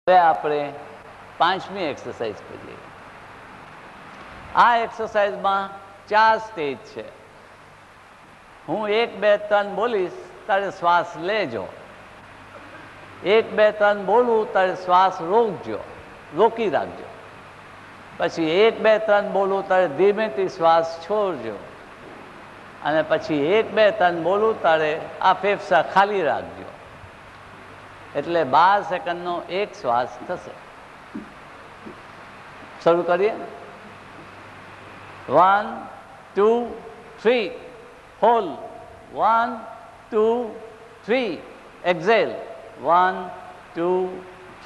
હવે આપણે પાંચમી એક્સરસાઇઝ કરીએ. આ એક્સરસાઇઝમાં 4 સ્ટેજ છે. હું 1 2 3 બોલીશ ત્યારે શ્વાસ લેજો. 1 2 3 બોલું ત્યારે શ્વાસ રોકી રાખજો. પછી 1 2 3 બોલું ત્યારે ધીમેથી શ્વાસ છોડજો. અને પછી 1 2 3 બોલું ત્યારે આ ફેફસા ખાલી રાખજો. એટલે 12 સેકન્ડનો એક શ્વાસ થશે. શરૂ કરીએ. 1 2 3 હોલ્ડ. 1 2 3 એક્ઝેલ. 1 2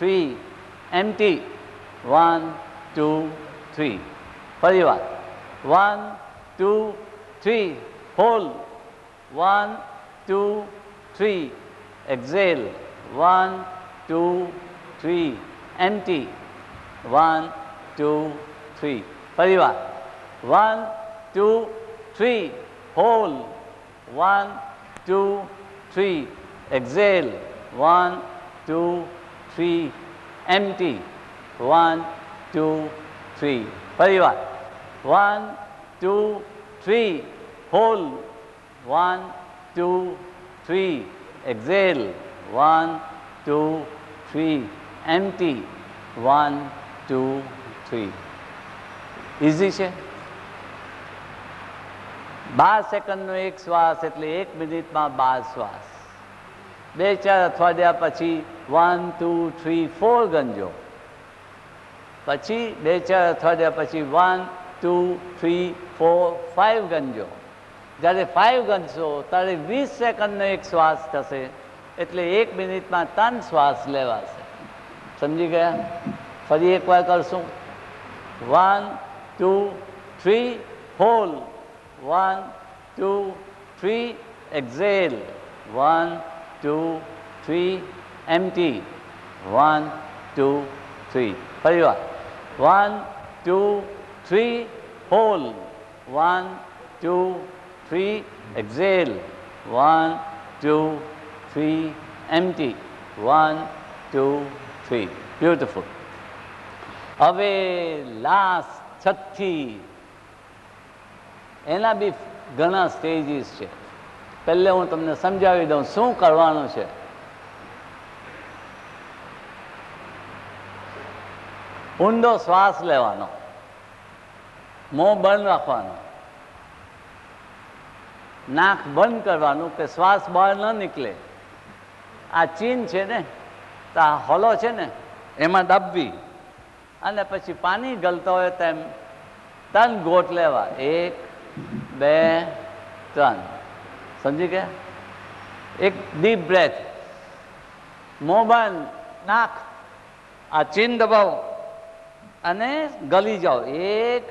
3 એમ્પ્ટી. 1 2 3 ફરી વાર. 1 2 3 હોલ્ડ. 1 2 3 એક્ઝેલ. 1 2 3 એમ્પ્ટી. 1 2 3 ફરી વાર. 1 2 3 હોલ્ડ. 1 2 3 એક્ઝેલ. 1 2 3 એમ્પ્ટી. 1 2 3 ફરી વાર. 1 2 3 હોલ્ડ. 1 2 3 એક્ઝેલ. 1 2 3 એમ્પ્ટી. 1 2 3 ઇઝી છે. 12 સેકન્ડનો એક શ્વાસ એટલે 1 મિનિટમાં 12 શ્વાસ. 2-4 અઠવાડિયા પછી 1 2 3 4 ગણજો. પછી 2-4 અઠવાડિયા પછી 1 2 3 4 5 ગણજો. જ્યારે 5 ગણશો ત્યારે 20 સેકન્ડનો એક શ્વાસ થશે. એટલે 1 મિનિટમાં 3 શ્વાસ લેવાશે. સમજી ગયા? ફરી એકવાર કરશું. 1 2 3 હોલ્ડ. 1 2 3 એક્ઝેલ. 1 2 3 એમ્પ્ટી. 1 2 3 ફરી વાર. 1 2 3 હોલ્ડ. 1 2 3 એક્ઝેલ. 1 2 3 એમ્પ્ટી. 1 2 3 બ્યુટીફુલ. હવે લાસ્ટ છઠ્ઠી. એના બી ઘણા સ્ટેજીસ છે. પહેલે હું તમને સમજાવી દઉં શું કરવાનું છે. ઊંડો શ્વાસ લેવાનો. મોં બંધ રાખવાનો. નાક બંધ કરવાનું કે શ્વાસ બહાર ન નીકળે. આ ચીન છે ને, તો આ હોલો છે ને એમાં દબવી. અને પછી પાણી ગળતો હોય તેમ 3 ઘોટ લેવા. 1 2 3 સમજી ગયા? એક ડીપ બ્રેથ. મોં બંધ, નાક, આ ચીન દબાવો અને ગળી જાઓ. 1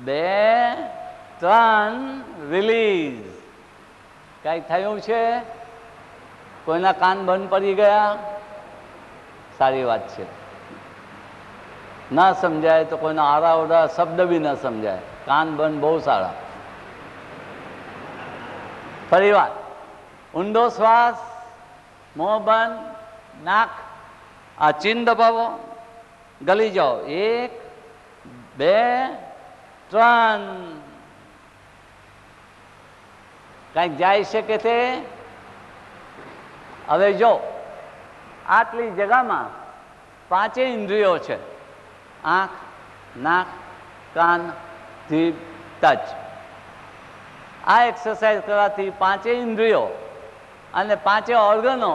2 3 રિલીઝ. કઈ થયું છે? કોઈના કાન બંધ પડી ગયા? સારી વાત છે. ના સમજાય તો કોઈના આડાઅવડા શબ્દ બી ન સમજાય. કાન બંધ બહુ સારા. ફરી વાર. ઊંડો શ્વાસ, મોં બંધ, નાક, આ ચીન દબાવો, ગળી જાઓ. 1 2 3 કઈક જાય છે કે તે? હવે જો આટલી જગામાં 5 ઇન્દ્રિયો છે. આંખ, નાક, કાન, જીભ, ટચ. આ એક્સરસાઇઝ કરવાથી 5 ઇન્દ્રિયો અને 5 ઓર્ગનો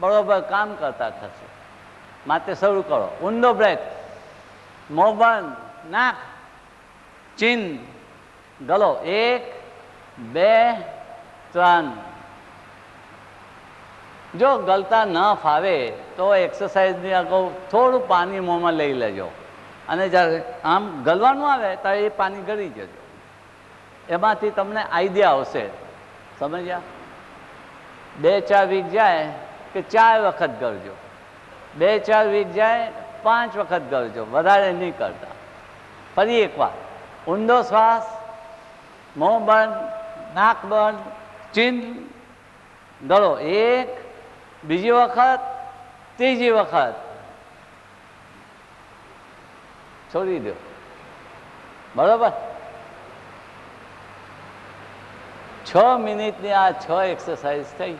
બરોબર કામ કરતા થશે. માટે શરૂ કરો. ઊંડો બ્રેથ. મોં બંધ, નાક, ચીન, ગળો. 1 2 3 જો ગળતા ન ફાવે તો એક્સરસાઇઝની અગાઉ થોડું પાણી મોંમાં લઈ લેજો. અને જ્યારે આમ ગળવાનું આવે ત્યારે એ પાણી ગળી જજો. એમાંથી તમને આઈડિયા આવશે. સમજ્યા? 2-4 વીક જાય કે 4 વખત ગળજો. 2-4 વીક જાય 5 વખત ગળજો. વધારે નહીં કરતા. ફરી એકવાર. ઊંડો શ્વાસ, મોં બંધ, નાક બંધ, ચીન, ગળો. 1 બીજી વખત, ત્રીજી વખત છોડી દો. બરોબર. 6 મિનિટની આ 6 એક્સરસાઇઝ થઈ.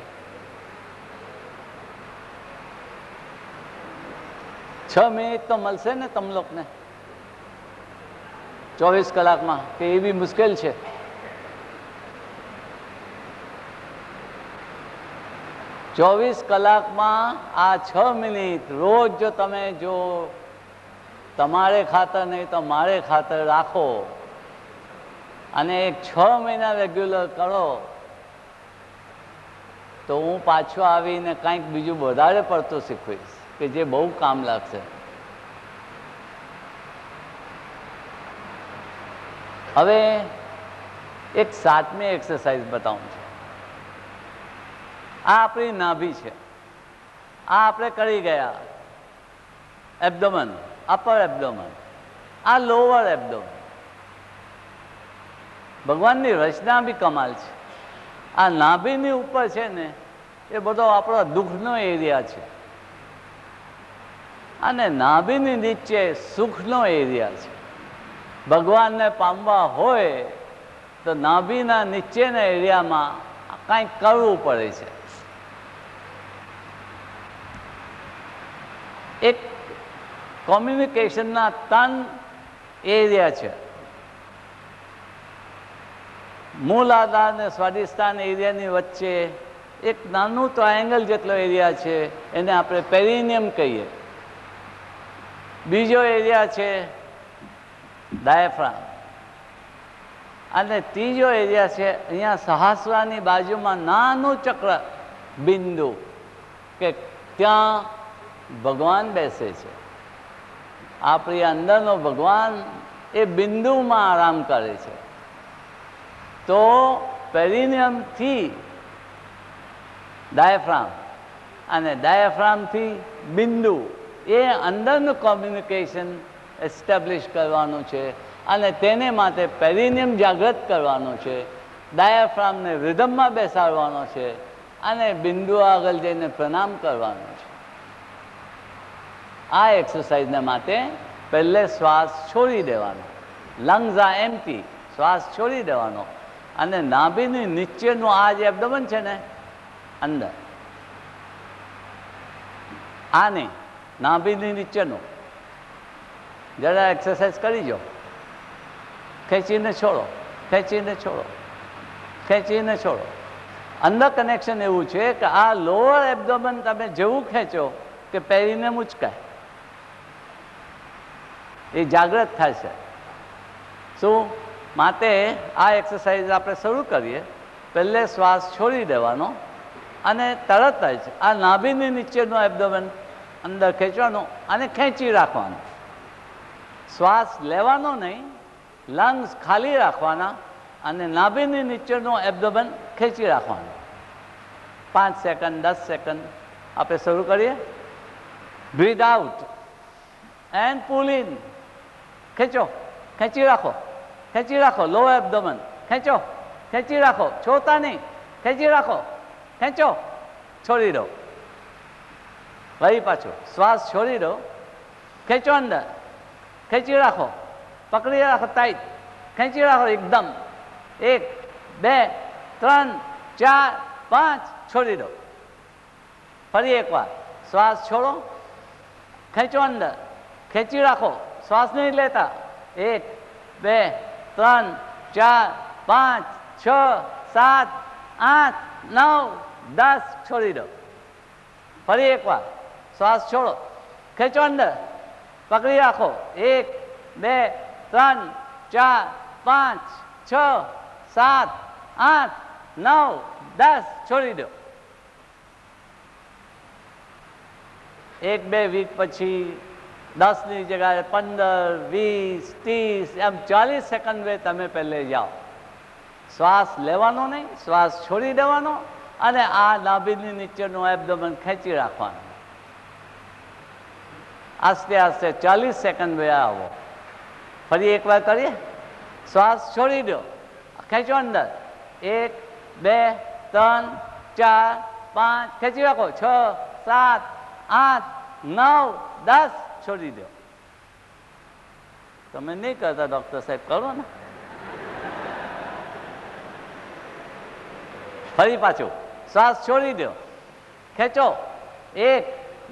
6 મિનિટ તો મળશે ને તમ લોકોને 24 કલાકમાં, કે એ બી મુશ્કેલ છે? ચોવીસ કલાકમાં આ 6 મિનિટ રોજ જો તમે જો તમારે ખાતર નહીં તો મારે ખાતર રાખો અને એક 6 મહિના રેગ્યુલર કરો તો હું પાછો આવીને કંઈક બીજું વધારે પડતું શીખવીશ કે જે બહુ કામ લાગશે. હવે એક 7મી એક્સરસાઇઝ બતાવું છું. આ આપણી નાભી છે. આ આપણે કરી ગયા એબ્ડોમન, અપર એબ્ડોમન, આ લોઅર એબ્ડોમન. ભગવાનની રચના બી કમાલ છે. આ નાભીની ઉપર છે ને એ બધો આપણો દુઃખનો એરિયા છે અને નાભીની નીચે સુખનો એરિયા છે. ભગવાનને પામવા હોય તો નાભીના નીચેના એરિયામાં કંઈક કરવું પડે છે. એક કોમ્યુનિકેશનના 3 એરિયા છે. મૂલાધાર અને સ્વાદિષ્ટાન એરિયાની વચ્ચે એક નાનું ટ્રાયેંગલ જેટલો એરિયા છે, એને આપણે પેરિનિયમ કહીએ. બીજો એરિયા છે ડાયાફ્રામ અને ત્રીજો એરિયા છે અહીંયા સહસ્રાની બાજુમાં નાનું ચક્ર બિંદુ, કે ત્યાં ભગવાન બેસે છે. આપણી અંદરનો ભગવાન એ બિંદુમાં આરામ કરે છે. તો પેરિનિયમથી ડાયાફ્રામ અને ડાયાફ્રામથી બિંદુ, એ અંદરનું કોમ્યુનિકેશન એસ્ટાબ્લિશ કરવાનું છે અને તેને માટે પેરિનિયમ જાગૃત કરવાનું છે, ડાયાફ્રામને રિધમમાં બેસાડવાનો છે અને બિંદુ આગળ જઈને પ્રણામ કરવાનો છે. આ એક્સરસાઇઝને માટે પહેલે શ્વાસ છોડી દેવાનો. લંગ્સ આ એમ્પ્ટી, શ્વાસ છોડી દેવાનો અને નાભીની નીચેનું આ જે એબ્ડોમન છે ને અંદર, આને નાભીની નીચેનું જરા એક્સરસાઇઝ કરી જો. ખેંચીને છોડો, ખેંચીને છોડો, ખેંચીને છોડો. અંદર કનેક્શન એવું છે કે આ લોઅર એબ્ડોમન તમે જેવું ખેંચો કે પેરીનેમ ઉચકાય, એ જાગૃત થાય છે. શું માટે આ એક્સરસાઇઝ આપણે શરૂ કરીએ. પહેલે શ્વાસ છોડી દેવાનો અને તરત જ આ નાભીની નીચેનો એબ્ડોમન અંદર ખેંચવાનો અને ખેંચી રાખવાનો. શ્વાસ લેવાનો નહીં, લંગ્સ ખાલી રાખવાના અને નાભીની નીચેનો એબ્ડોમન ખેંચી રાખવાનો. 5 સેકન્ડ 10 સેકન્ડ આપણે શરૂ કરીએ. Breathe out and pull in. ખેંચો, ખેંચી રાખો, ખેંચી રાખો. લો એબ્ડોમન ખેંચો, ખેંચી રાખો, છોડતા નહીં, ખેંચી રાખો, ખેંચો, છોડી દો. વળી પાછું શ્વાસ છોડી દો, ખેંચો અંદર, ખેંચી રાખો, પકડી રાખો ટાઈટ, ખેંચી રાખો એકદમ. 1 2 3 4 5 છોડી દો. ફરી એકવાર શ્વાસ છોડો, ખેંચો અંદર, ખેંચી રાખો, શ્વાસ નહીં લેતા. 1 2 3 4 5 6 7 8 9 10 છોડી દો. ફરી એકવાર શ્વાસ છોડો, ખેંચો અંદર, પકડી રાખો. 1 2 3 4 5 6 7 8 9 10 છોડી દો. 1-2 વીક પછી 10ની જગ્યાએ 15 20 30 એમ 40 સેકન્ડ તમે પહેલે જાઓ. શ્વાસ લેવાનો નહીં, શ્વાસ છોડી દેવાનો અને આ નાભીની નીચેનું એબ્ડોમન ખેંચી રાખવાનું. આસ્તે આસ્તે 40 સેકન્ડ આવો. ફરી એકવાર કરીએ. શ્વાસ છોડી દો, ખેંચો અંદર. 1 2 3 4 5 ખેંચી રાખો. 6 7 8 9 10 છોડી દો. તમે નહીં કરતા ડૉક્ટર સાહેબ, કરો ને. ફરી પાછું શ્વાસ છોડી દો, ખેંચો. 1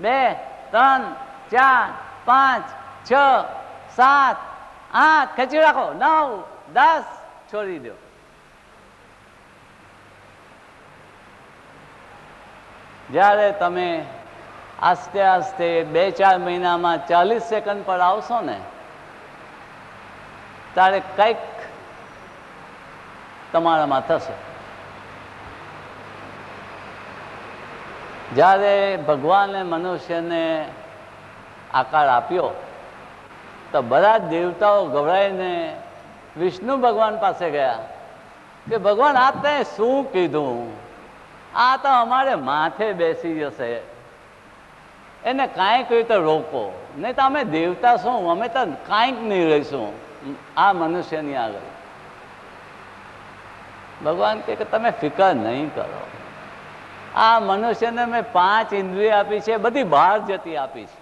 2 3 4 5 6 7 8, ખેંચી રાખો. 9 10, છોડી દો. જ્યારે તમે આસ્તે આસ્તે 2-4 મહિનામાં 40 સેકન્ડ પર આવશો ને, ત્યારે કંઈક તમારામાં થશે. જ્યારે ભગવાને મનુષ્યને આકાર આપ્યો તો બધા જ દેવતાઓ ગભરાઈને વિષ્ણુ ભગવાન પાસે ગયા કે ભગવાન આ તે શું કીધું? આ તો અમારે માથે બેસી જશે, એને કાંઈક રીતે રોકો, નહીં તો અમે દેવતા શું, અમે તો કાંઈક નહીં રહીશું આ મનુષ્યની આગળ. ભગવાન કહે કે તમે ફિકર નહીં કરો, આ મનુષ્યને મેં 5 ઇન્દ્રિય આપી છે, બધી બહાર જતી આપી છે,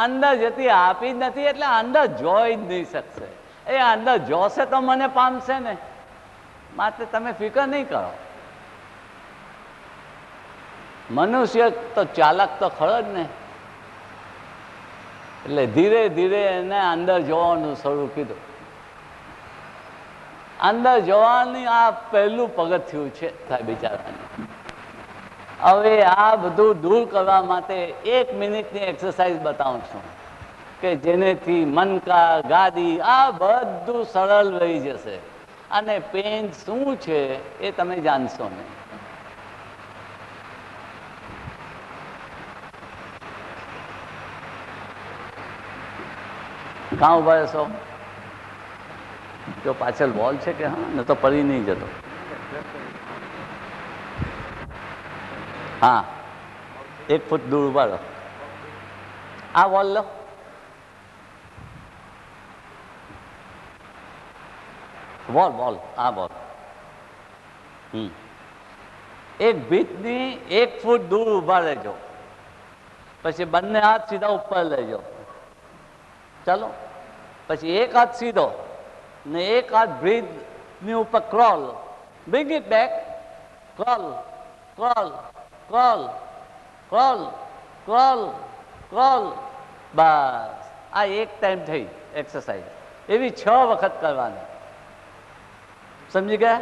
અંદર જતી આપી જ નથી. એટલે અંદર જોઈ જ નહીં શકશે. એ અંદર જોશે તો મને પામશે ને, માટે તમે ફિકર નહીં કરો. મનુષ્ય તો ચાલાક તો ખરો જ ને, એટલે ધીરે ધીરે એને અંદર જોવાનું શરૂ કીધું. અંદર જોવાની આ પહેલું પગથિયું છે થાય બિચારાને. હવે આ બધું દૂર કરવા માટે 1 મિનિટની એક્સરસાઇઝ બતાવું છું કે જેનેથી મનકા ગાદી આ બધું સરળ રહી જશે અને પેન શું છે એ તમે જાણશો નહીં. કાં ઉભા છો? જો પાછળ વોલ છે કે હા, ન તો પડી નહીં જતો. હા, 1 ફૂટ દૂર ઉભા રહો. આ વોલ લો. વોલ આ વોલ. એક ભીતની 1 ફૂટ દૂર ઉભા રહેજો. પછી બંને હાથ સીધા ઉપર લેજો. ચાલો. પછી 1 હાથ સીધો ને 1 હાથ બ્રીથ ની ઉપર crawl. Bring it back. Crawl crawl crawl crawl crawl crawl. બસ આ એક ટાઈમ થઈ એક્સરસાઇઝ. એવી 6 વખત કરવાની. સમજી ગયા?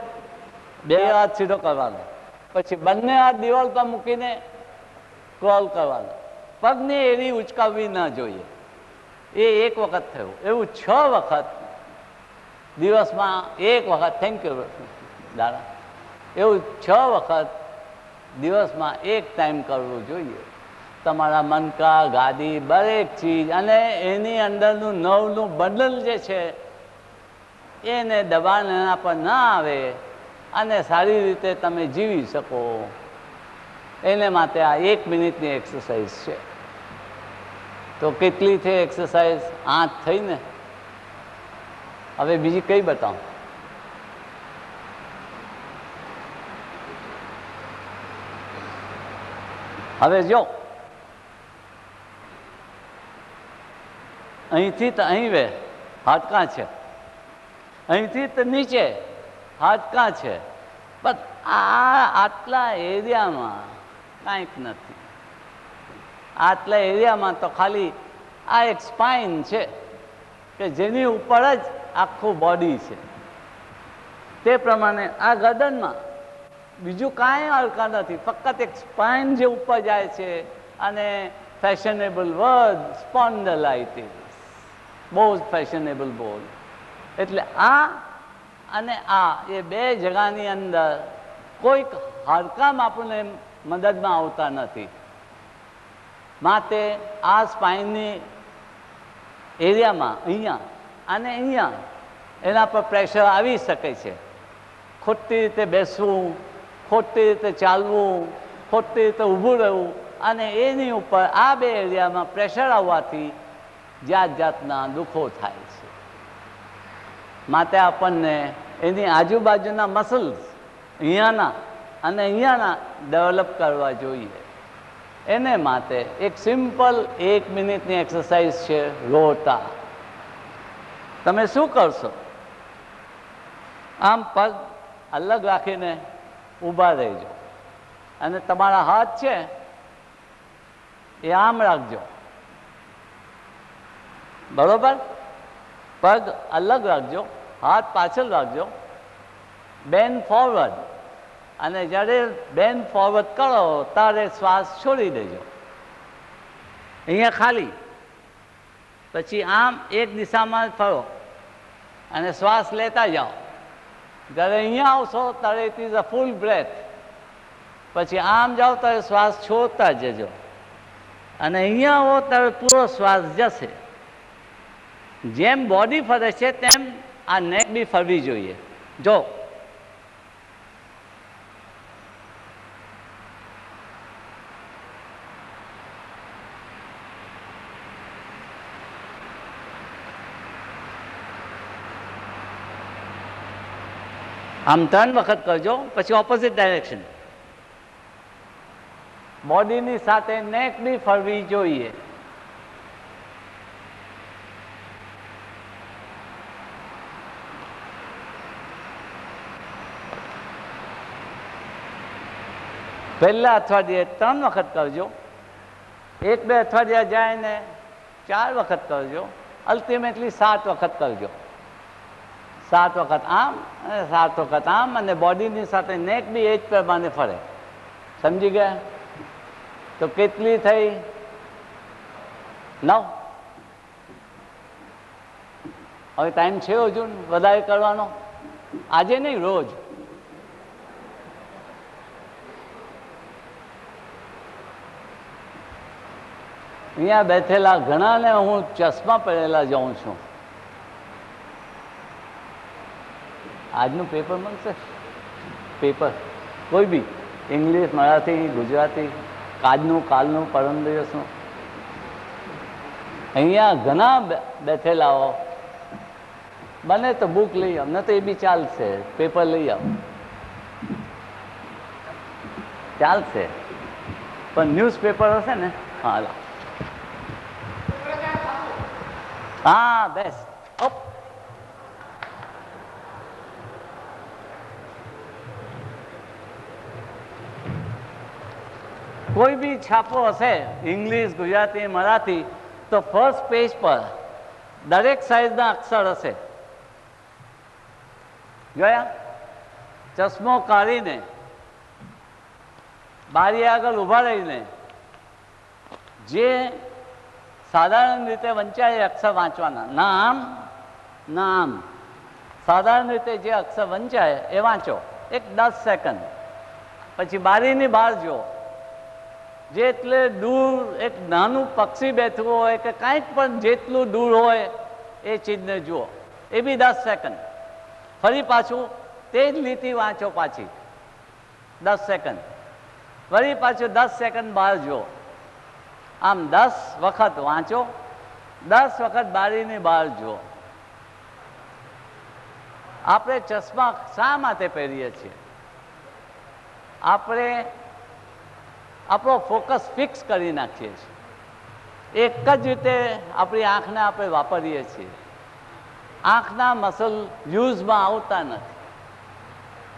2 હાથ સીધો કરવાનો, પછી બંને હાથ દિવાલ પર મૂકીને ક્રોલ કરવાનો. પગને એવી ઉચકાવવી ના જોઈએ. એ 1 વખત થયું. એવું 6 વખત દિવસમાં 1 વખત. થેન્ક યુ દાદા. એવું 6 વખત દિવસમાં 1 ટાઈમ કરવું જોઈએ. તમારા મનકા ગાદી દરેક ચીજ અને એની અંદરનું નવનું બંડલ જે છે એને દબાણ એના પર ના આવે અને સારી રીતે તમે જીવી શકો એને માટે આ 1 મિનિટની એક્સરસાઇઝ છે. તો કેટલી થઈ એક્સરસાઇઝ? 8 થઈ ને. હવે બીજી કઈ બતાવું? હવે જો અહીંથી તો અહીં વે હાડકાં છે, અહીંથી તો નીચે હાડકાં છે, પણ આટલા એરિયામાં કાંઈક નથી. આટલા એરિયામાં તો ખાલી આ એક સ્પાઇન છે કે જેની ઉપર જ આખું બોડી છે. તે પ્રમાણે આ ગરદનમાં બીજું કાંઈ હાડકાં નથી, ફક્ત એક સ્પાઇન જે ઉપર જાય છે. અને ફેશનેબલ વર્ડ સ્પોન્ડલાઇટિસ, બહુ જ ફેશનેબલ બોલ. એટલે આ અને આ એ 2 જગાની અંદર કોઈક હાડકાં આપણને મદદમાં આવતા નથી. માટે આ સ્પાઇનની એરિયામાં અહીંયા અને અહીંયા એના પર પ્રેશર આવી શકે છે. ખોટી રીતે બેસવું, ખોટી રીતે ચાલવું, ખોટી રીતે ઊભું રહેવું અને એની ઉપર આ 2 એરિયામાં પ્રેશર આવવાથી જાત જાતના દુઃખો થાય છે. માટે આપણને એની આજુબાજુના મસલ્સ અહીંયાના અને અહીંયાના ડેવલપ કરવા જોઈએ. એને માટે એક સિમ્પલ 1 મિનિટની એક્સરસાઇઝ છે રોટા. તમે શું કરશો? આમ પગ અલગ રાખીને ઊભા રહેજો અને તમારા હાથ છે એ આમ રાખજો, બરોબર? પગ અલગ રાખજો, હાથ પાછળ રાખજો, બેન્ડ ફોરવર્ડ, અને જ્યારે બેન્ડ ફોરવર્ડ કરો ત્યારે શ્વાસ છોડી દેજો. અહીંયા ખાલી, પછી આમ એક દિશામાં ફરો અને શ્વાસ લેતા જાઓ. જ્યારે અહીંયા આવશો ત્યારે it is a full breath. પછી આમ જાઓ ત્યારે શ્વાસ છોડતા જજો, અને અહીંયા આવો ત્યારે પૂરો શ્વાસ જશે. જેમ બોડી ફરે છે તેમ આ નેક બી ફરવી જોઈએ. જો આમ 3 વખત કરજો, પછી ઓપોઝિટ ડાયરેક્શન. બોડીની સાથે નેક બી ફરવી જોઈએ. પહેલા અઠવાડિયે 3 વખત કરજો, 1-2 અઠવાડિયા જાય ને 4 વખત કરજો, અલ્ટિમેટલી 7 વખત કરજો. 7 વખત આમ અને 7 વખત આમ, અને બોડીની સાથે નેક બી એ જ પ્રમાણે ફરે. સમજી ગયા? તો કેટલી થઈ? 9. હવે ટાઈમ છે હજુ વધારે કરવાનો? આજે નહીં, રોજ. અહીંયા બેઠેલા ઘણાને હું ચશ્મા પહેરેલા જાઉં છું. આજનું પેપર મળશે? પેપર કોઈ બી, ઇંગ્લિશ, મરાઠી, ગુજરાતી, આજનું, કાલનું, પરમ દિવસનું. અહીંયા ઘણા બેઠેલાઓ. બને તો બુક લઈ આવ, ન તો એ બી ચાલશે, પેપર લઈ આવ, ચાલશે. પણ ન્યૂઝપેપર હશે ને? હા, હા, બેસ્ટ. અપ કોઈ બી છાપો હશે, ઇંગ્લિશ, ગુજરાતી, મરાઠી, તો ફર્સ્ટ પેજ પર દરેક સાઈઝના અક્ષર હશે. જોયા? ચશ્મો કાઢીને બારી આગળ ઊભા રહીને જે સાધારણ રીતે વંચાય અક્ષર વાંચવાના. ના આમ ના આમ, સાધારણ રીતે જે અક્ષર વંચાય એ વાંચો. એક 10 સેકન્ડ. પછી બારીની બહાર જુઓ, જેટલે દૂર એક નાનું પક્ષી બેઠું હોય કે કાંઈક પણ જેટલું દૂર હોય એ ચીજને જુઓ. એ બી 10 સેકન્ડ. ફરી પાછું તે જ લીટી વાંચો, પાછી 10 સેકન્ડ. ફરી પાછું 10 સેકન્ડ બહાર જુઓ. આમ 10 વખત વાંચો, 10 વખત બારીની બહાર જુઓ. આપણે ચશ્મા શા માટે પહેરીએ છીએ? આપણે આપણો ફોકસ ફિક્સ કરી નાખીએ છીએ. એક જ રીતે આપણી આંખને આપણે વાપરીએ છીએ. આંખના મસલ યુઝમાં આવતા નથી.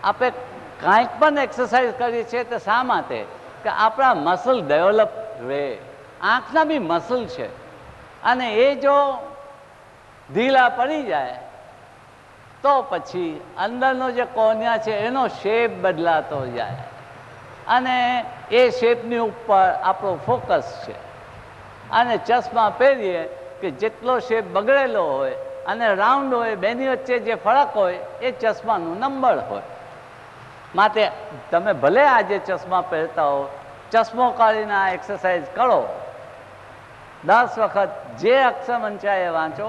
આપણે કાંઈક પણ એક્સરસાઇઝ કરીએ છીએ તો શા માટે? કે આપણા મસલ ડેવલપ રહે. આંખના બી મસલ છે, અને એ જો ઢીલા પડી જાય તો પછી અંદરનો જે કોર્નિયા છે એનો શેપ બદલાતો જાય, અને એ શેપની ઉપર આપણો ફોકસ છે. અને ચશ્મા પહેરીએ કે જેટલો શેપ બગડેલો હોય અને રાઉન્ડ હોય, બેની વચ્ચે જે ફરક હોય એ ચશ્માનું નંબર હોય. માટે તમે ભલે આજે ચશ્મા પહેરતા હો, ચશ્મો કાઢીને આ એક્સરસાઇઝ કરો. 10 વખત જે અક્ષર વંચાય એ વાંચો,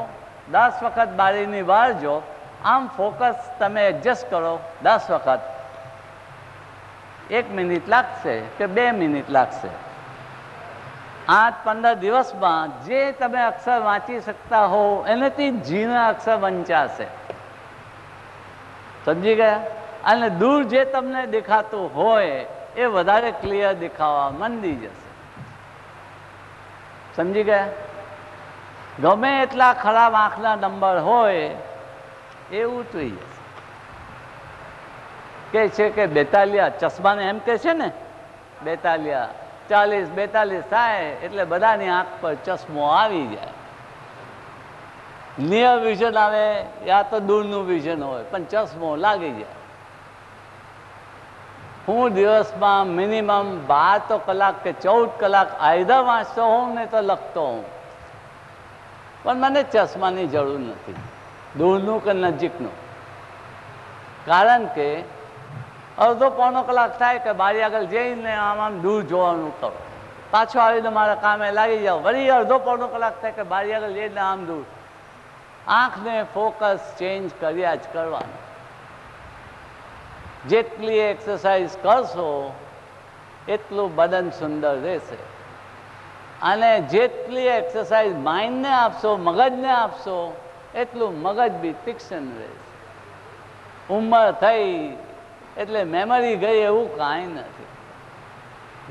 10 વખત બારીની બહાર જો. આમ ફોકસ તમે એડજસ્ટ કરો 10 વખત. 1 મિનિટ લાગશે કે 2 મિનિટ લાગશે. 8-15 દિવસમાં જે તમે અક્ષર વાંચી શકતા હો એનાથી ઝીણા અક્ષર વંચાશે. સમજી ગયા? અને દૂર જે તમને દેખાતું હોય એ વધારે ક્લિયર દેખાવા માંડી જશે. સમજી ગયા? ગમે એટલા ખરાબ આંખના નંબર હોય એ ઉતરી જશે. કે છે કે બેતાલિયા ચશ્માને એમ કે છે ને, બેતાલિયા 40-42 થાય એટલે બધાની આંખ પર ચશ્મો આવી જાય. નિયર વિઝન આવે યા તો દૂરનું વિઝન હોય, પણ ચશ્મો લાગી જાય. હું દિવસમાં મિનિમમ 12 તો કલાક કે 14 કલાક આયધર વાંચતો હોઉં ને તો લખતો હોઉં, પણ મને ચશ્માની જરૂર નથી, દૂરનું કે નજીકનું. કારણ કે અડધો પોણો કલાક થાય કે બારી આગળ જઈને આમ દૂર જોવાનું કરો, પાછો આવીને મારા કામે લાગી જાઓ, વળી અડધો પોણો કલાક થાય કે બારી આગળ જઈને આમ દૂર. આંખને ફોકસ ચેન્જ કર્યા જ કરવાનું. જેટલી એક્સરસાઇઝ કરશો એટલું બદન સુંદર રહેશે, અને જેટલી એક્સરસાઇઝ માઇન્ડને આપશો, મગજને આપશો, એટલું મગજ બી તીક્ષ્ણ રહેશે. ઉંમર થઈ એટલે મેમરી ગઈ એવું કાંઈ નથી.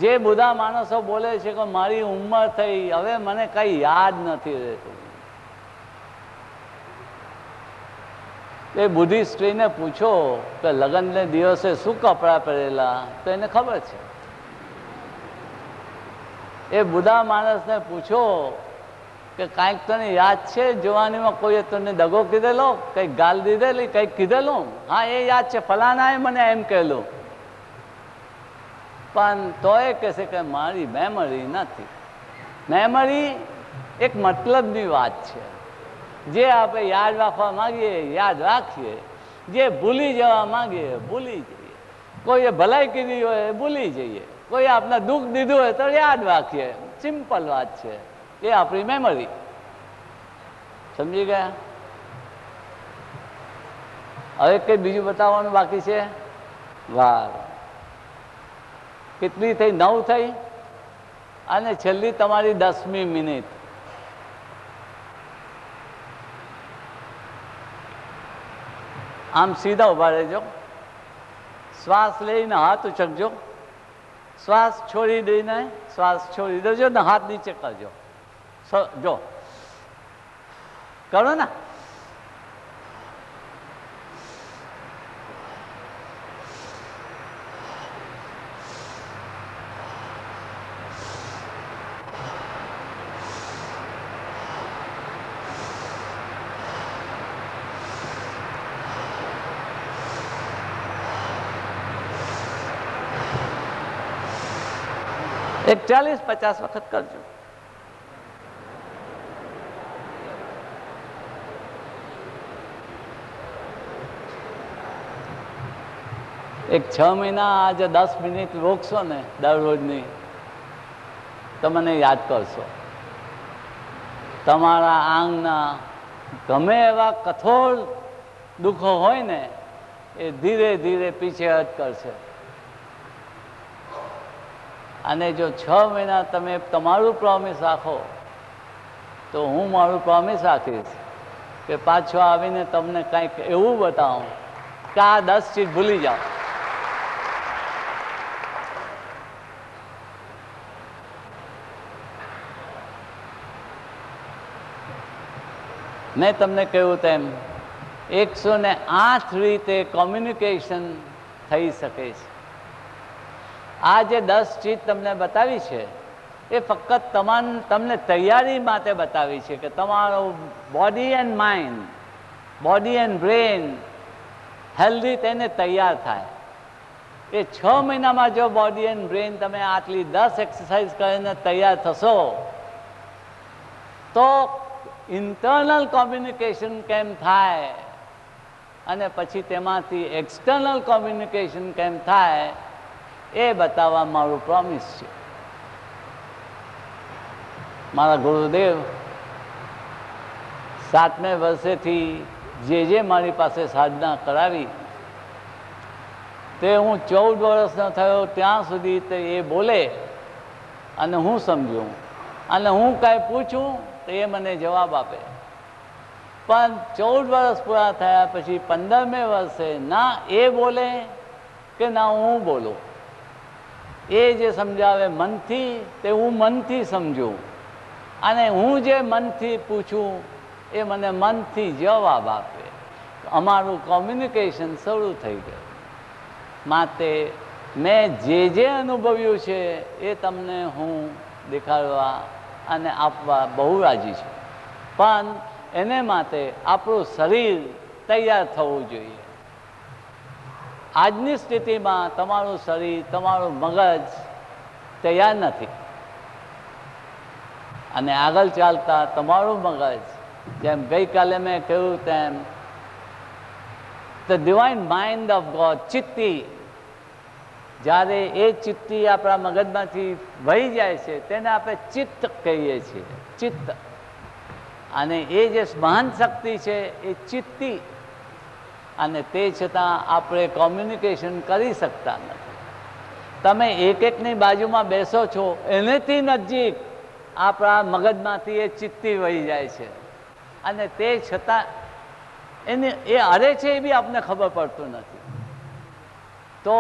જે બધા માણસો બોલે છે કે મારી ઉંમર થઈ હવે મને કંઈ યાદ નથી રહેતું, એ બુદ્ધિ સ્ત્રીને પૂછો કે લગ્નને દિવસે શું કપડાં પહેરેલા, તો એને ખબર છે. એ બુઢા માણસને પૂછો કે કાંઈક તને યાદ છે જવાનીમાં કોઈએ તને દગો કીધેલો, કંઈક ગાલ દીધેલી, કંઈક કીધેલું? હા એ યાદ છે, ફલાનાએ મને એમ કહેલું. પણ તોય કહેશે કે મારી મેમરી નથી. મેમરી એક મતલબની વાત છે. જે આપણે યાદ રાખવા માંગીએ યાદ રાખીએ, જે ભૂલી જવા માંગીએ ભૂલી જઈએ. કોઈએ ભલાઈ કીધી હોય ભૂલી જઈએ, કોઈ આપણે દુઃખ દીધું હોય તો યાદ રાખીએ. સિમ્પલ વાત છે, એ આપણી મેમરી. સમજી ગયા? હવે કંઈ બીજું બતાવવાનું બાકી છે? વાર કેટલી થઈ? 9 થઈ. અને છેલ્લી તમારી 10મી મિનિટ. આમ સીધા ઉભા રહેજો, શ્વાસ લઈને હાથ ઉચકજો, શ્વાસ છોડી દઈને શ્વાસ છોડી દેજો ને હાથ નીચે કરજો. જો કરો ને. એક 40-50 વખત કરજો. એક 6 મહિના આજે 10 મિનિટ રોકશો ને દરરોજની, તો મને યાદ કરશો. તમારા આંગના ગમે એવા કઠોર દુઃખો હોય ને એ ધીરે ધીરે પીછેહટ કરશે. અને જો 6 મહિના તમે તમારું પ્રોમિસ રાખો તો હું મારું પ્રોમિસ રાખીશ કે પાછો આવીને તમને કંઈક એવું બતાવું કે આ 10 ચીજ ભૂલી જાઓ. મેં તમને કહ્યું તેમ 108 રીતે કોમ્યુનિકેશન થઈ શકે છે. આ જે 10 ચીજ તમને બતાવી છે એ ફક્ત તમને તૈયારી માટે બતાવી છે કે તમારો body and mind, body and brain healthy થઈને તૈયાર થાય. એ 6 મહિનામાં જો બોડી એન્ડ બ્રેન તમે આટલી 10 એક્સરસાઇઝ કરીને તૈયાર થશો તો ઇન્ટરનલ કોમ્યુનિકેશન કેમ થાય અને પછી તેમાંથી એક્સટર્નલ કોમ્યુનિકેશન કેમ થાય એ બતાવવા મારું પ્રોમિસ છે. મારા ગુરુદેવ 7મે વર્ષેથી જે મારી પાસે સાધના કરાવી તે હું 14 વર્ષનો થયો ત્યાં સુધી તે એ બોલે અને હું સમજું, અને હું કાંઈ પૂછું તો એ મને જવાબ આપે. પણ 14 વર્ષ પૂરા થયા પછી 15મે વર્ષે ના એ બોલે કે ના હું બોલું. એ જે સમજાવે મનથી તે હું મનથી સમજું, અને હું જે મનથી પૂછું એ મને મનથી જવાબ આપે. અમારું કોમ્યુનિકેશન શરૂ થઈ ગયું. માટે મેં જે અનુભવ્યું છે એ તમને હું દેખાડવા અને આપવા બહુ રાજી છું, પણ એને માટે આપણું શરીર તૈયાર થવું જોઈએ. આજની સ્થિતિમાં તમારું શરીર, તમારું મગજ તૈયાર નથી, અને આગળ ચાલતા તમારું મગજ, જેમ ગઈકાલે મેં કહ્યું તેમ, the divine mind of God, ચિત્તી, જ્યારે એ ચિત્તી આપણા મગજમાંથી વહી જાય છે તેને આપણે ચિત્ત કહીએ છીએ, ચિત્ત. અને એ જે મહાન શક્તિ છે એ ચિત્તી, અને તે છતાં આપણે કોમ્યુનિકેશન કરી શકતા નથી. તમે એકની બાજુમાં બેસો છો, એનેથી નજીક આપણા મગજમાંથી એ ચિત્તી વહી જાય છે, અને તે છતાં એને એ અરે છે એ બી આપણને ખબર પડતું નથી. તો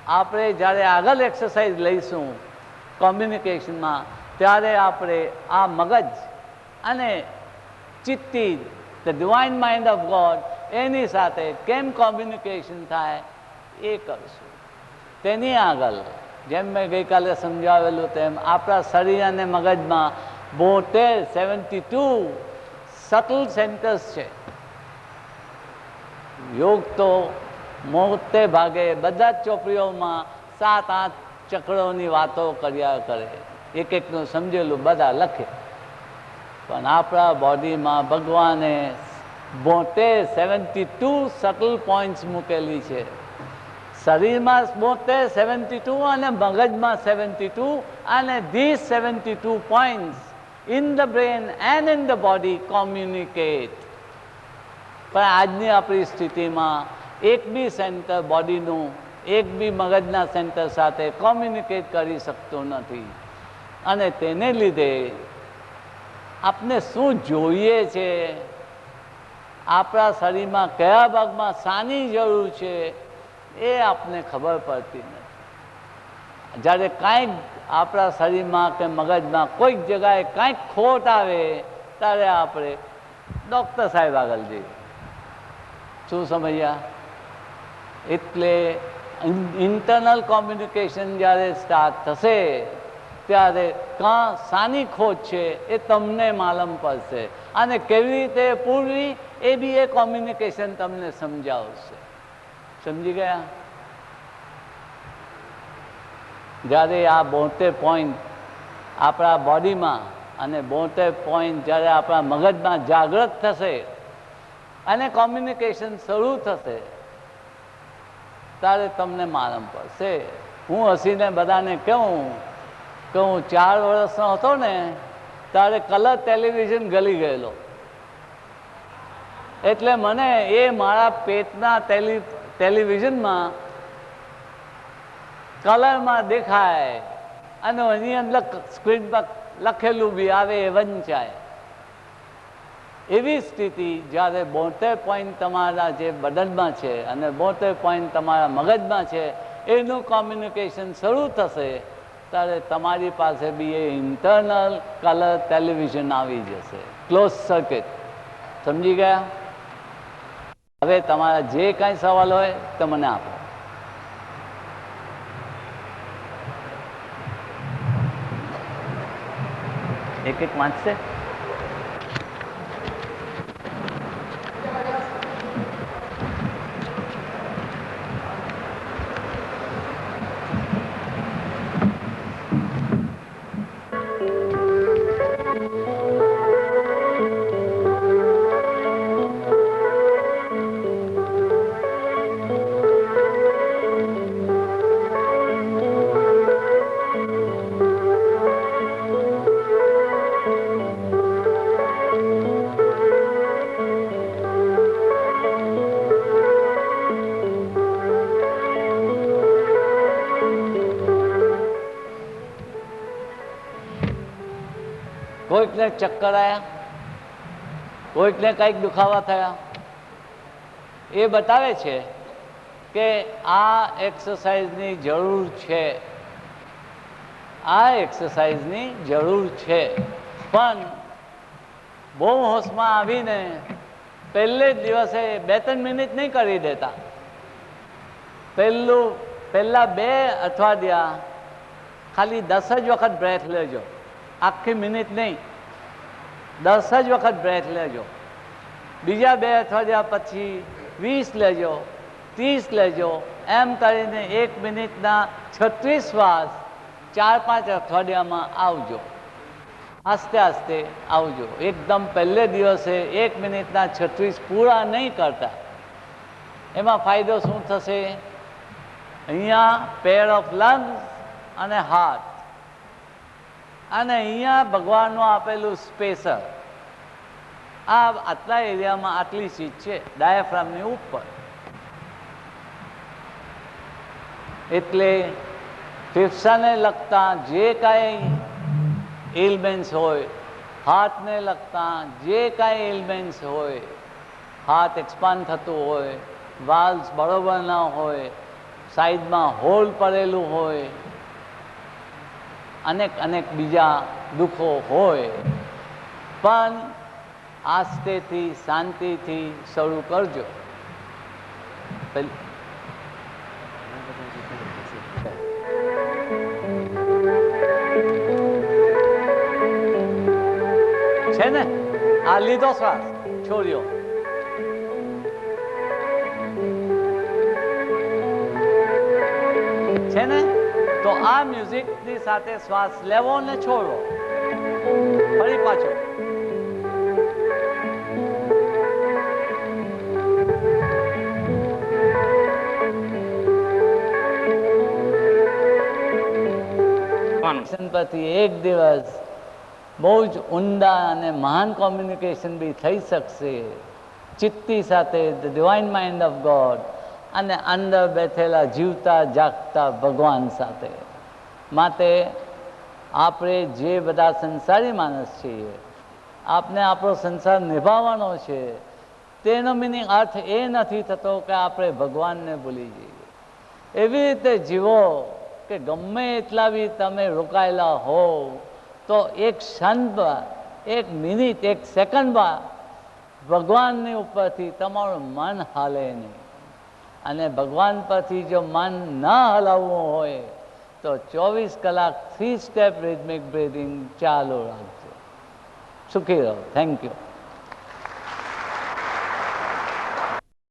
આપણે જ્યારે આગળ એક્સરસાઇઝ લઈશું કોમ્યુનિકેશનમાં, ત્યારે આપણે આ મગજ અને ચિત્તી, the divine mind of God, એની સાથે કેમ કોમ્યુનિકેશન થાય એ કરશું. તેની આગળ જેમ મેં ગઈકાલે સમજાવેલું તેમ આપણા શરીર અને મગજમાં 72 સટલ સેન્ટર્સ છે. યોગ તો મોટે ભાગે બધા જ ચોપડીઓમાં 7-8 ચક્રોની વાતો કર્યા કરે, એકનું સમજેલું બધા લખે, પણ આપણા બોડીમાં ભગવાને 72 સટલ પોઈન્ટ્સ મૂકેલી છે. શરીરમાં 72 અને મગજમાં 72, અને this 72 points in the brain and in the body communicate. પણ આજની આપણી સ્થિતિમાં એક બી સેન્ટર બોડીનું, એક બી મગજના સેન્ટર સાથે કોમ્યુનિકેટ કરી શકતું નથી, અને તેને લીધે આપને શું જોઈએ છે, આપણા શરીરમાં કયા ભાગમાં શાની જરૂર છે એ આપને ખબર પડતી નથી. જ્યારે કાંઈક આપણા શરીરમાં કે મગજમાં કોઈક જગાએ કાંઈક ખોટ આવે ત્યારે આપણે ડૉક્ટર સાહેબ આગળ જઈએ. શું સમજ્યા? એટલે ઇન્ટરનલ કોમ્યુનિકેશન જ્યારે સ્ટાર્ટ થશે ત્યારે કાં શાની ખોટ છે એ તમને માલમ પડશે, અને કેવી રીતે પૂરવી એ બી એ કોમ્યુનિકેશન તમને સમજાવશે. સમજી ગયા? જ્યારે આ 72 પોઈન્ટ આપણા બોડીમાં અને 72 પોઈન્ટ જ્યારે આપણા મગજમાં જાગૃત થશે અને કોમ્યુનિકેશન શરૂ થશે ત્યારે તમને માલમ પડશે. હું હસીને બધાને કહું કે હું 4 વર્ષનો હતો ને ત્યારે કલર ટેલિવિઝન ગલી ગયેલો, એટલે મને એ મારા પેટના ટેલિવિઝનમાં કલરમાં દેખાય, અને એની અંદર સ્ક્રીન પર લખેલું બી આવે એ વંચાય. એવી સ્થિતિ જ્યારે 72 પોઈન્ટ તમારા જે બદનમાં છે અને 72 પોઈન્ટ તમારા મગજમાં છે એનું કોમ્યુનિકેશન શરૂ થશે ત્યારે તમારી પાસે બી એ ઇન્ટરનલ કલર ટેલિવિઝન આવી જશે, ક્લોઝ સર્કિટ. સમજી ગયા? હવે તમારા જે કાંઈ સવાલ હોય તો મને આપો. એક વાંચશે. કોઈકને ચક્કર આવ્યા, કોઈકને કંઈક દુખાવા થયા, એ બતાવે છે કે આ એક્સરસાઇઝની જરૂર છે, આ એક્સરસાઇઝની જરૂર છે. પણ બહુ હોશમાં આવીને પહેલે જ દિવસે 2-3 મિનિટ નહીં કરી દેતા. પહેલા 2 અઠવાડિયા ખાલી 10 જ વખત બ્રેથ લેજો, આખી મિનિટ નહીં, 10 જ વખત બ્રેથ લેજો. બીજા 2 અઠવાડિયા પછી 20 લેજો, 30 લેજો, એમ કરીને 1 મિનિટના 36 શ્વાસ 4-5 અઠવાડિયામાં આવજો. આસ્તે આસ્તે આવજો. એકદમ પહેલે દિવસે 1 મિનિટના 36 પૂરા નહીં કરતા. એમાં ફાયદો શું થશે? અહીંયા પેર ઓફ લંગ્સ અને હાર્ટ, અને અહીંયા ભગવાનનું આપેલું સ્પેસર, આ આટલા એરિયામાં આટલી સીટ છે ડાયાફ્રામની ઉપર. એટલે ફેફસાને લગતા જે કાંઈ એલિમેન્ટ્સ હોય, હાર્ટને લગતા જે કાંઈ એલિમેન્ટ્સ હોય, હાર્ટ એક્સપાન્ડ થતું હોય, વાલ્વ્સ બરોબર ના હોય, સાઈડમાં હોલ પડેલું હોય, અનેક બીજા દુઃખો હોય, પણ આસ્તેથી શાંતિથી શરૂ કરજો. છે ને આ લીધો શ્વાસ છોડ્યો, છે ને? તો આ મ્યુઝિકની સાથે શ્વાસ લેવો ને છોડવો, ફરી પાછો. પરથી એક દિવસ બહુ જ ઊંડા અને મહાન કોમ્યુનિકેશન બી થઈ શકશે ચિત્તી સાથે, the divine mind of God, અને અંદર બેઠેલા જીવતા જાગતા ભગવાન સાથે. માટે આપણે જે બધા સંસારી માણસ છીએ, આપને આપણો સંસાર નિભાવવાનો છે, તેનો મિનિંગ અર્થ એ નથી થતો કે આપણે ભગવાનને ભૂલી જઈએ. એવી રીતે જીવો કે ગમે એટલા બી તમે રોકાયેલા હો તો એક ક્ષણમાં, 1 મિનિટ, 1 સેકન્ડમાં ભગવાનની ઉપરથી તમારું મન હાલે નહીં. અને ભગવાન પરથી જો મન ના હલાવવું હોય તો 24 કલાક 3 સ્ટેપ રિધમિક બ્રીથિંગ ચાલુ રાખજો. સુખી રહો. Thank you.